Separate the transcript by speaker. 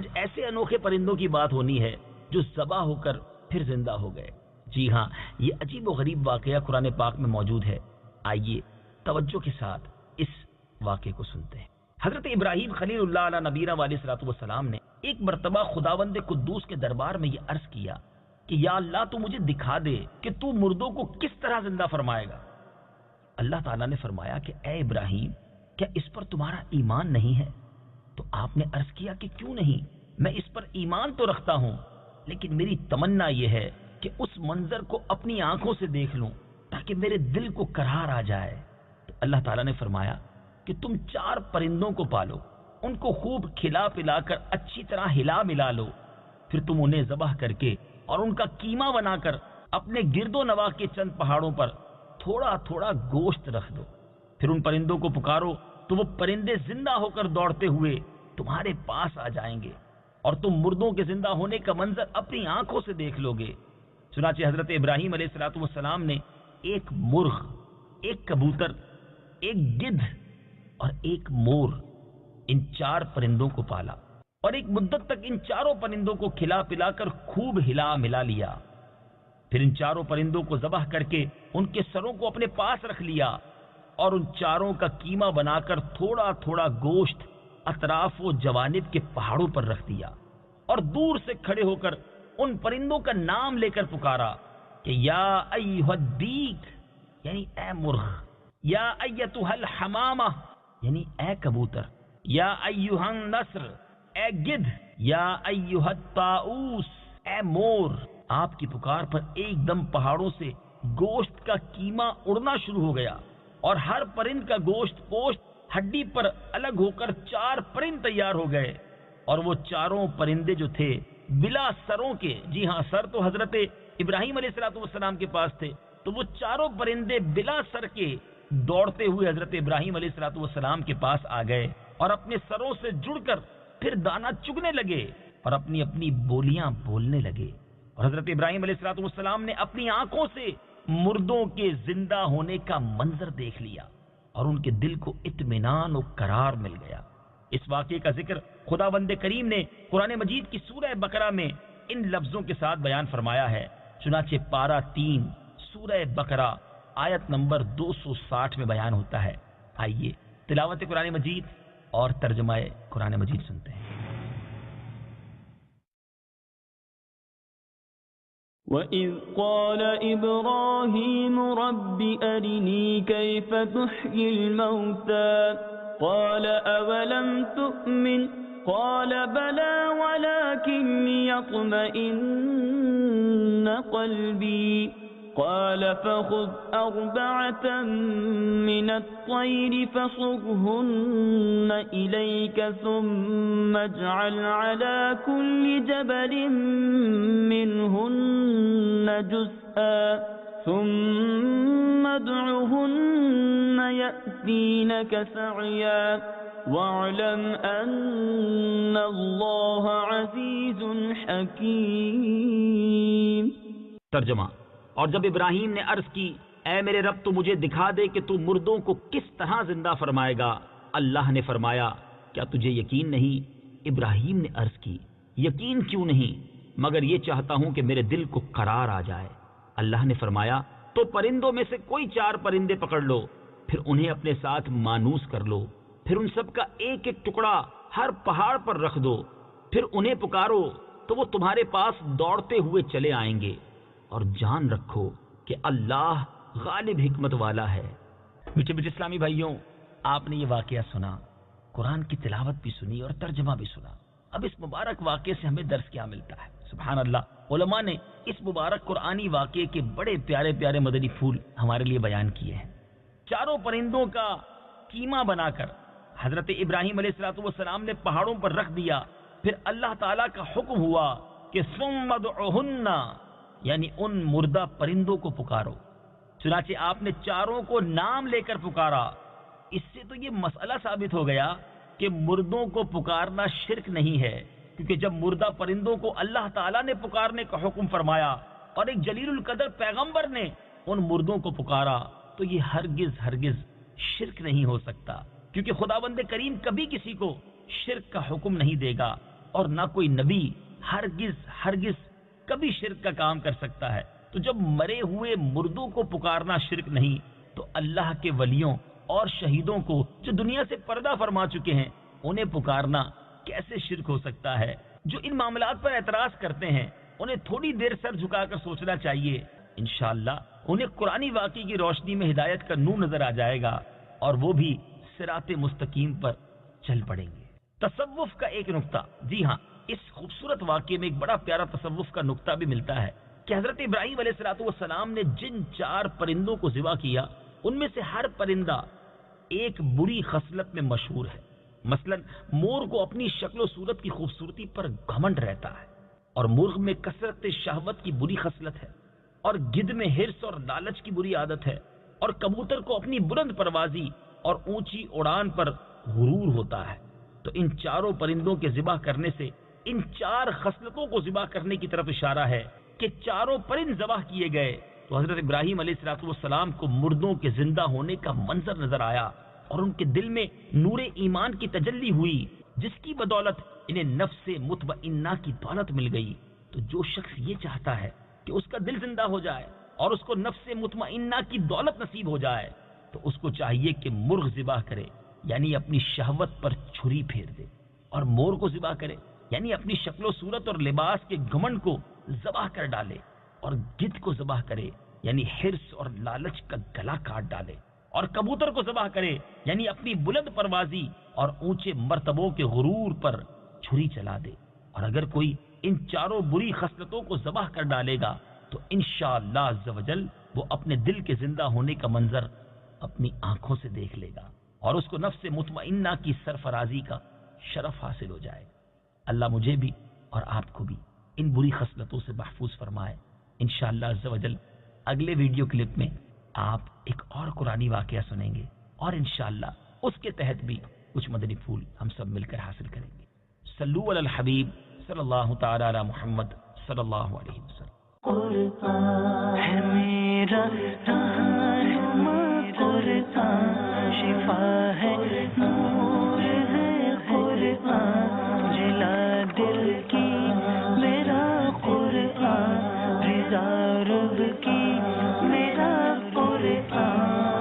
Speaker 1: آج ایسے انوکھے پرندوں کی بات ہونی ہے جو ذبح ہو کر پھر زندہ ہو گئے۔ جی ہاں، یہ عجیب و غریب واقعہ قرآن پاک میں موجود ہے۔ آئیے توجہ کے ساتھ اس واقعے کو سنتے ہیں۔ حضرت ابراہیم خلیل اللہ علیہ نبینا علیہ الصلوۃ والسلام نے ایک مرتبہ خداوند قدوس کے دربار میں یہ عرض کیا کہ یا اللہ تو مجھے دکھا دے کہ تو مردوں کو کس طرح زندہ فرمائے گا۔ اللہ تعالیٰ نے فرمایا کہ اے ابراہیم، کیا اس پر تمہارا ایمان نہیں ہے؟ تو آپ نے عرض کیا کہ کیوں نہیں، میں اس پر ایمان تو رکھتا ہوں، لیکن میری تمنا یہ ہے کہ اس منظر کو اپنی آنکھوں سے دیکھ لوں تاکہ میرے دل کو قرار آ جائے۔ تو اللہ تعالیٰ نے فرمایا کہ تم 4 پرندوں کو پالو، ان کو خوب کھلا پلا کر اچھی طرح ہلا ملا لو، پھر تم انہیں ذبح کر کے اور ان کا قیمہ بنا کر اپنے گرد و نواح کے چند پہاڑوں پر تھوڑا تھوڑا گوشت رکھ دو، پھر ان پرندوں کو پکارو تو وہ پرندے زندہ ہو کر دوڑتے ہوئے تمہارے پاس آ جائیں گے اور تم مردوں کے زندہ ہونے کا منظر اپنی آنکھوں سے دیکھ لو گے۔ چنانچہ حضرت ابراہیم علیہ الصلوۃ والسلام نے ایک مرغ، ایک کبوتر، ایک گدھ اور ایک مور، ان 4 پرندوں کو پالا اور ایک مدت تک ان 4 پرندوں کو کھلا پلا کر خوب ہلا ملا لیا، پھر ان 4 پرندوں کو ذبح کر کے ان کے سروں کو اپنے پاس رکھ لیا اور ان 4 کا قیمہ بنا کر تھوڑا تھوڑا گوشت اطراف و جوانب کے پہاڑوں پر رکھ دیا اور دور سے کھڑے ہو کر ان پرندوں کا نام لے کر پکارا کہ یا ایھا الدیک یعنی اے مرغ، یا ایتھا الحمامہ یعنی اے کبوتر، یا ایھا النسر اے گدھ، یا ایھا الطاؤس اے مور۔ آپ کی پکار پر ایک دم پہاڑوں سے گوشت کا قیمہ اڑنا شروع ہو گیا اور ہر پرند کا گوشت پوشت ہڈی پر الگ ہو کر 4 پرند تیار ہو گئے، اور وہ 4 پرندے جو تھے بلا سروں کے، جی ہاں سر تو حضرت ابراہیم علیہ الصلوۃ والسلام کے پاس تھے، تو وہ 4 پرندے بلا سر کے دوڑتے ہوئے حضرت ابراہیم علیہ الصلوۃ والسلام کے پاس آ گئے اور اپنے سروں سے جڑ کر پھر دانہ چگنے لگے اور اپنی اپنی بولیاں بولنے لگے، اور حضرت ابراہیم علیہ الصلوۃ والسلام نے اپنی آنکھوں سے مردوں کے زندہ ہونے کا منظر دیکھ لیا اور ان کے دل کو اطمینان و قرار مل گیا۔ اس واقعے کا ذکر خداوند کریم نے قرآن مجید کی سورہ بقرہ میں ان لفظوں کے ساتھ بیان فرمایا ہے۔ چنانچہ پارہ 3 سورہ بقرہ آیت نمبر 260 میں بیان ہوتا ہے۔ آئیے تلاوت قرآن مجید اور ترجمہ قرآن مجید سنتے ہیں۔
Speaker 2: وَإِذْ قَالَ إِبْرَاهِيمُ رَبِّ أَرِنِي كَيْفَ تُحْيِي الْمَوْتَى قَالَ أَوَلَمْ تُؤْمِنْ قَالَ بَلَى وَلَكِنْ لِيَطْمَئِنَّ قَلْبِي قَالَ فَخُذْ 4 مِنَ الطَّيْرِ فَصُرْهُنَّ إِلَيْكَ ثُمَّ اجْعَلْ عَلَى كُلِّ جَبَلٍ مِّنْهُنَّ جُزْءًا ثُمَّ ادْعُهُنَّ يَأْتِينَكَ سَعْيًا وَاعْلَمْ أَنَّ اللَّهَ عَزِيزٌ حَكِيمٌ۔
Speaker 1: ترجمہ: اور جب ابراہیم نے عرض کی اے میرے رب تو مجھے دکھا دے کہ تو مردوں کو کس طرح زندہ فرمائے گا، اللہ نے فرمایا کیا تجھے یقین نہیں؟ ابراہیم نے عرض کی یقین کیوں نہیں، مگر یہ چاہتا ہوں کہ میرے دل کو قرار آ جائے۔ اللہ نے فرمایا تو پرندوں میں سے کوئی 4 پرندے پکڑ لو، پھر انہیں اپنے ساتھ مانوس کر لو، پھر ان سب کا ایک ایک ٹکڑا ہر پہاڑ پر رکھ دو، پھر انہیں پکارو تو وہ تمہارے پاس دوڑتے ہوئے چلے آئیں گے، اور جان رکھو کہ اللہ غالب حکمت والا ہے۔ میٹھے میٹھے اسلامی بھائیوں، آپ نے یہ واقعہ سنا، قرآن کی تلاوت بھی سنی اور ترجمہ بھی سنا۔ اب اس مبارک واقعے سے ہمیں درس کیا ملتا ہے؟ سبحان اللہ، علماء نے اس مبارک قرآنی واقعے کے بڑے پیارے پیارے مدنی پھول ہمارے لیے بیان کیے ہیں۔ 4 پرندوں کا قیمہ بنا کر حضرت ابراہیم علیہ السلام نے پہاڑوں پر رکھ دیا، پھر اللہ تعالیٰ کا حکم ہوا کہ ثم ادعوہن، یعنی ان مردہ پرندوں کو پکارو۔ چنانچہ آپ نے 4 کو نام لے کر پکارا۔ اس سے تو یہ مسئلہ ثابت ہو گیا کہ مردوں کو پکارنا شرک نہیں ہے، کیونکہ جب مردہ پرندوں کو اللہ تعالیٰ نے پکارنے کا حکم فرمایا اور ایک جلیل القدر پیغمبر نے ان مردوں کو پکارا تو یہ ہرگز ہرگز شرک نہیں ہو سکتا، کیونکہ خداوند کریم کبھی کسی کو شرک کا حکم نہیں دے گا، اور نہ کوئی نبی ہرگز کبھی شرک کا کام کر سکتا ہے۔ تو جب مرے ہوئے مردوں کو پکارنا شرک نہیں، تو اللہ کے ولیوں اور شہیدوں کو جو دنیا سے پردہ فرما چکے ہیں انہیں پکارنا کیسے شرک ہو سکتا ہے؟ جو ان معاملات پر اعتراض کرتے ہیں انہیں تھوڑی دیر سر جھکا کر سوچنا چاہیے، انشاءاللہ انہیں قرآنی واقعے کی روشنی میں ہدایت کا نور نظر آ جائے گا اور وہ بھی صراط مستقیم پر چل پڑیں گے۔ تصوف کا ایک نقطہ، جی ہاں، اس خوبصورت واقعے میں ایک بڑا پیارا تصوف کا نقطہ بھی ملتا ہے کہ حضرت ابراہیم علیہ السلام نے جن 4 پرندوں کو ذبح کیا ان میں سے ہر پرندہ ایک بری خصلت میں مشہور ہے۔ مثلا مور کو اپنی شکل و صورت کی خوبصورتی پر گھمنڈ رہتا ہے، اور مرغ میں کثرت شہوت کی بری خصلت ہے، اور گدھ میں حرص اور لالچ کی بری عادت ہے، اور کبوتر کو اپنی بلند پروازی اور اونچی اڑان پر غرور ہوتا ہے۔ تو ان چاروں پرندوں کے ذبح کرنے سے ان 4 خصلتوں کو ذبح کرنے کی طرف اشارہ ہے کہ چاروں پرند ذبح کیے گئے تو حضرت ابراہیم علیہ السلام کو مردوں کے زندہ ہونے کا منظر نظر آیا، اور ان کے دل میں نور ایمان کی تجلی ہوئی، جس کی بدولت انہیں نفس مطمئنہ کی دولت مل گئی۔ تو جو شخص یہ چاہتا ہے کہ اس کا دل زندہ ہو جائے اور اس کو نفس مطمئنہ کی دولت نصیب ہو جائے تو اس کو چاہیے کہ مرغ ذبح کرے، یعنی اپنی شہوت پر چھری پھیر دے، اور مور کو ذبح کرے، یعنی اپنی شکل و صورت اور لباس کے گھمنڈ کو ذبح کر ڈالے، اور گدھ کو ذبح کرے، یعنی حرص اور لالچ کا گلا کاٹ ڈالے، اور کبوتر کو ذبح کرے، یعنی اپنی بلند پروازی اور اونچے مرتبوں کے غرور پر چھری چلا دے۔ اور اگر کوئی ان چاروں بری خصلتوں کو ذبح کر ڈالے گا تو انشاءاللہ عز و جل وہ اپنے دل کے زندہ ہونے کا منظر اپنی آنکھوں سے دیکھ لے گا، اور اس کو نفس مطمئنہ کی سرفرازی کا شرف حاصل ہو جائے گا۔ اللہ مجھے بھی اور آپ کو بھی ان بری خصلتوں سے محفوظ فرمائے۔ انشاءاللہ عز و جل اگلے ویڈیو کلپ میں آپ ایک اور قرآنی واقعہ سنیں گے، اور انشاءاللہ اس کے تحت بھی کچھ مدنی پھول ہم سب مل کر حاصل کریں گے۔ صلو علی الحبیب صلی اللہ تعالی علی محمد صلی اللہ علیہ وسلم۔
Speaker 2: قرآن ہے میرا رہنما، قرآن شفا ہے، نور ہے قرآن، جلا دل کی میرا قرآن، رضا رب کی میرا قرآن۔